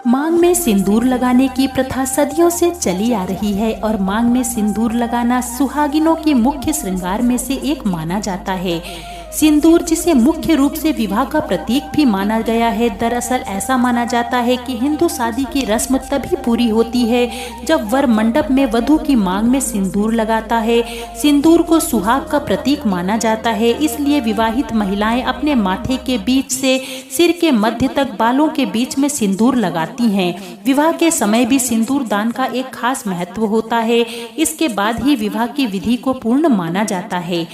मांग में सिंदूर लगाने की प्रथा सदियों से चली आ रही है और मांग में सिंदूर लगाना सुहागिनों के मुख्य श्रृंगार में से एक माना जाता है। सिंदूर, जिसे मुख्य रूप से विवाह का प्रतीक भी माना गया है, दरअसल ऐसा माना जाता है कि हिंदू शादी की रस्म तभी पूरी होती है जब वर मंडप में वधू की मांग में सिंदूर लगाता है। सिंदूर को सुहाग का प्रतीक माना जाता है, इसलिए विवाहित महिलाएं अपने माथे के बीच से सिर के मध्य तक बालों के बीच में सिंदूर लगाती हैं। विवाह के समय भी सिंदूर दान का एक खास महत्व होता है। इसके बाद ही विवाह की विधि को पूर्ण माना जाता है।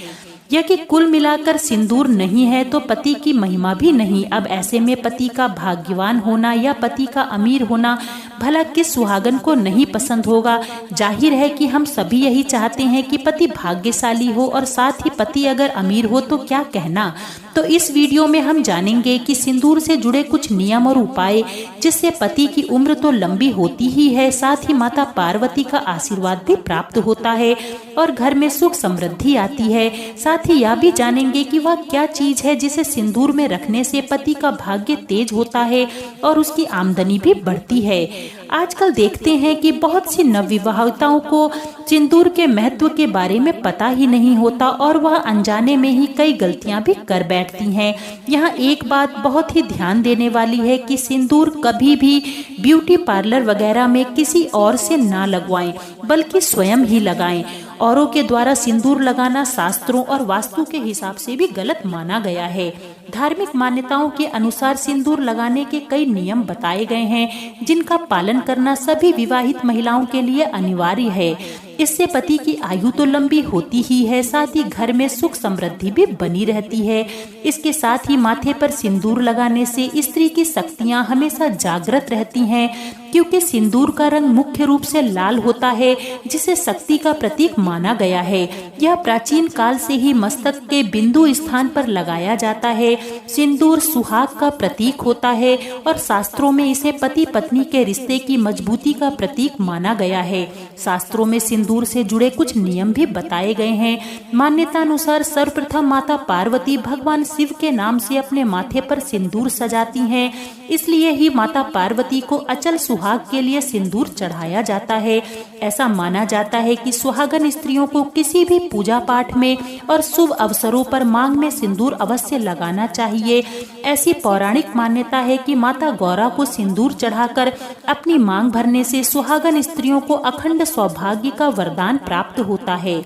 यह कि कुल मिलाकर सिंदूर नहीं है तो पति की महिमा भी नहीं। अब ऐसे में पति का भाग्यवान होना या पति का अमीर होना भला किस सुहागन को नहीं पसंद होगा। जाहिर है कि हम सभी यही चाहते हैं कि पति भाग्यशाली हो और साथ ही पति अगर अमीर हो तो क्या कहना। तो इस वीडियो में हम जानेंगे कि सिंदूर से जुड़े कुछ नियम और उपाय, जिससे पति की उम्र तो लंबी होती ही है, साथ ही माता पार्वती का आशीर्वाद भी प्राप्त होता है और घर में सुख समृद्धि आती है। साथ ही यह भी जानेंगे कि वह क्या चीज है जिसे सिंदूर में रखने से पति का भाग्य तेज होता है और उसकी आमदनी भी बढ़ती है। आजकल देखते हैं कि बहुत सी नवविवाहिताओं को सिंदूर के महत्व के बारे में पता ही नहीं होता और वह अनजाने में ही कई गलतियां भी कर बैठती हैं। यहाँ एक बात बहुत ही ध्यान देने वाली है कि सिंदूर कभी भी ब्यूटी पार्लर वगैरह में किसी और से ना लगवाएं, बल्कि स्वयं ही लगाएं। औरों के द्वारा सिंदूर लगाना शास्त्रों और वास्तु के हिसाब से भी गलत माना गया है। धार्मिक मान्यताओं के अनुसार सिंदूर लगाने के कई नियम बताए गए हैं, जिनका पालन करना सभी विवाहित महिलाओं के लिए अनिवार्य है। इससे पति की आयु तो लंबी होती ही है, साथ ही घर में सुख समृद्धि भी बनी रहती है। इसके साथ ही माथे पर सिंदूर लगाने से स्त्री की शक्तियां हमेशा जागृत रहती हैं, क्योंकि सिंदूर का रंग मुख्य रूप से लाल होता है, जिसे शक्ति का प्रतीक माना गया है। यह प्राचीन काल से ही मस्तक के बिंदु स्थान पर लगाया जाता है। सिंदूर सुहाग का प्रतीक होता है और शास्त्रों में इसे पति पत्नी के रिश्ते की मजबूती का प्रतीक माना गया है। शास्त्रों में सिंदूर से जुड़े कुछ नियम भी बताए गए हैं। मान्यता अनुसार सर्वप्रथम माता पार्वती भगवान शिव के नाम से अपने माथे पर सिंदूर सजाती हैं, इसलिए ही माता पार्वती को अचल सुहाग के लिए सिंदूर चढ़ाया जाता है। ऐसा माना जाता है कि सुहागन स्त्रियों को किसी भी पूजा पाठ में और शुभ अवसरों पर मांग में सिंदूर अवश्य लगाना चाहिए। ऐसी पौराणिक मान्यता है कि माता गौरा को सिंदूर चढ़ाकर अपनी मांग भरने से सुहागन स्त्रियों को अखंड सौभाग्य का वरदान प्राप्त होता है।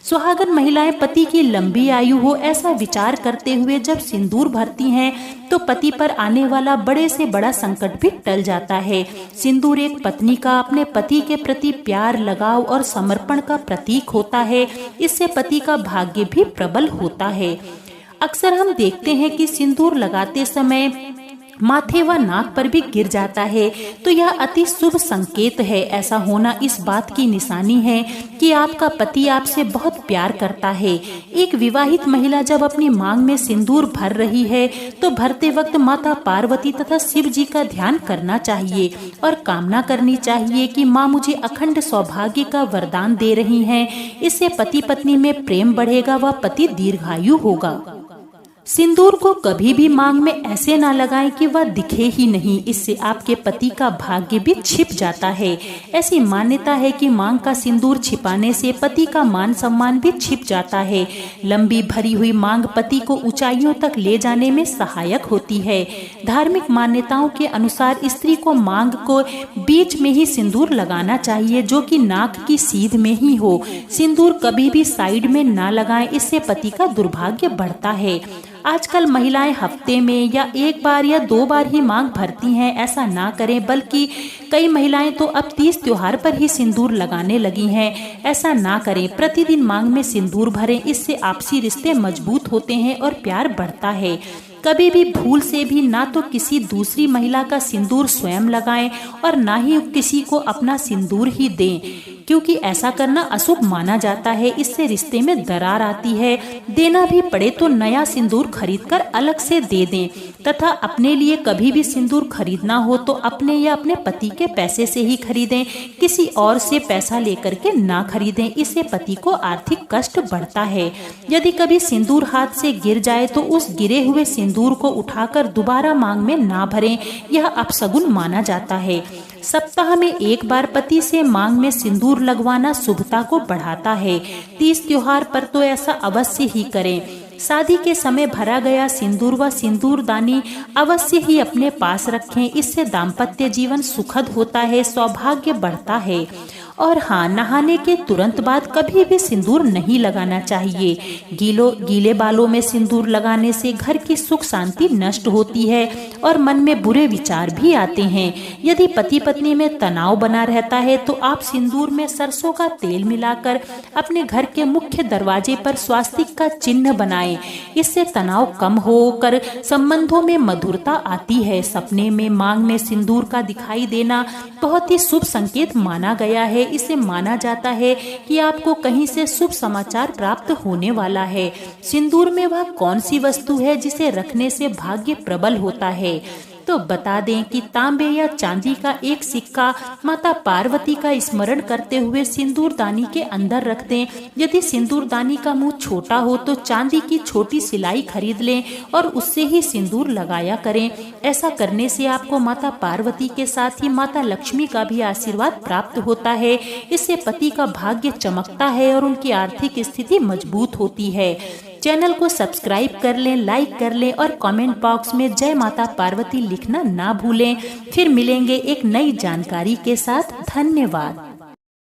सुहागन महिलाएं पति की लंबी आयु हो ऐसा विचार करते हुए जब सिंदूर भरती हैं तो पति पर आने वाला बड़े से बड़ा संकट भी टल जाता है। सिंदूर एक पत्नी का अपने पति के प्रति प्यार, लगाव और समर्पण का प्रतीक होता है। इससे पति का भाग्य भी प्रबल होता है। अक्सर हम देखते हैं कि सिंदूर लगाते समय माथे व नाक पर भी गिर जाता है, तो यह अति शुभ संकेत है। ऐसा होना इस बात की निशानी है कि आपका पति आपसे बहुत प्यार करता है। एक विवाहित महिला जब अपनी मांग में सिंदूर भर रही है तो भरते वक्त माता पार्वती तथा शिव जी का ध्यान करना चाहिए और कामना करनी चाहिए कि माँ मुझे अखंड सौभाग्य का वरदान दे रही हैं। इससे पति पत्नी में प्रेम बढ़ेगा व पति दीर्घायु होगा। सिंदूर को कभी भी मांग में ऐसे ना लगाएं कि वह दिखे ही नहीं, इससे आपके पति का भाग्य भी छिप जाता है। ऐसी मान्यता है कि मांग का सिंदूर छिपाने से पति का मान सम्मान भी छिप जाता है। लंबी भरी हुई मांग पति को ऊंचाइयों तक ले जाने में सहायक होती है। धार्मिक मान्यताओं के अनुसार स्त्री को मांग को बीच में ही सिंदूर लगाना चाहिए, जो कि नाक की सीध में ही हो। सिंदूर कभी भी साइड में ना लगाएं, इससे पति का दुर्भाग्य बढ़ता है। आजकल महिलाएं हफ्ते में या एक बार या 2 बार ही मांग भरती हैं। ऐसा ना करें, बल्कि कई महिलाएं तो अब 30 त्योहार पर ही सिंदूर लगाने लगी हैं। ऐसा ना करें, प्रतिदिन मांग में सिंदूर भरें। इससे आपसी रिश्ते मजबूत होते हैं और प्यार बढ़ता है। कभी भी भूल से भी ना तो किसी दूसरी महिला का सिंदूर स्वयं लगाएं और ना ही किसी को अपना सिंदूर ही दें, क्योंकि ऐसा करना अशुभ माना जाता है। इससे रिश्ते में दरार आती है। देना भी पड़े तो नया सिंदूर खरीदकर अलग से दे दें तथा अपने लिए कभी भी सिंदूर खरीदना हो तो अपने या अपने पति के पैसे से ही खरीदें, किसी और से पैसा लेकर के ना खरीदें। इससे पति को आर्थिक कष्ट बढ़ता है। यदि कभी सिंदूर हाथ से गिर जाए तो उस गिरे हुए सिंदूर सिंदूर को उठाकर दोबारा मांग में ना भरें, यह अपशगुन माना जाता है। सप्ताह में एक बार पति से मांग में सिंदूर लगवाना शुभता को बढ़ाता है। तीज त्योहार पर तो ऐसा अवश्य ही करें। शादी के समय भरा गया सिंदूर व सिंदूरदानी अवश्य ही अपने पास रखें। इससे दाम्पत्य जीवन सुखद होता है, सौभाग्य बढ़ता है। और हाँ, नहाने के तुरंत बाद कभी भी सिंदूर नहीं लगाना चाहिए। गीले बालों में सिंदूर लगाने से घर की सुख शांति नष्ट होती है और मन में बुरे विचार भी आते हैं। यदि पति पत्नी में तनाव बना रहता है तो आप सिंदूर में सरसों का तेल मिलाकर अपने घर के मुख्य दरवाजे पर स्वास्तिक का चिन्ह बनाएं। इससे तनाव कम होकर संबंधों में मधुरता आती है। सपने में मांग में सिंदूर का दिखाई देना बहुत ही शुभ संकेत माना गया है। इसे माना जाता है कि आपको कहीं से शुभ समाचार प्राप्त होने वाला है। सिंदूर में वह कौन सी वस्तु है जिसे रखने से भाग्य प्रबल होता है? तो बता दें कि तांबे या चांदी का एक सिक्का माता पार्वती का स्मरण करते हुए सिंदूरदानी के अंदर रख दें। यदि सिंदूरदानी का मुंह छोटा हो तो चांदी की छोटी सिलाई खरीद लें और उससे ही सिंदूर लगाया करें। ऐसा करने से आपको माता पार्वती के साथ ही माता लक्ष्मी का भी आशीर्वाद प्राप्त होता है। इससे पति का भाग्य चमकता है और उनकी आर्थिक स्थिति मजबूत होती है। चैनल को सब्सक्राइब कर लें, लाइक कर लें और कमेंट बॉक्स में जय माता पार्वती लिखना ना भूलें। फिर मिलेंगे एक नई जानकारी के साथ। धन्यवाद।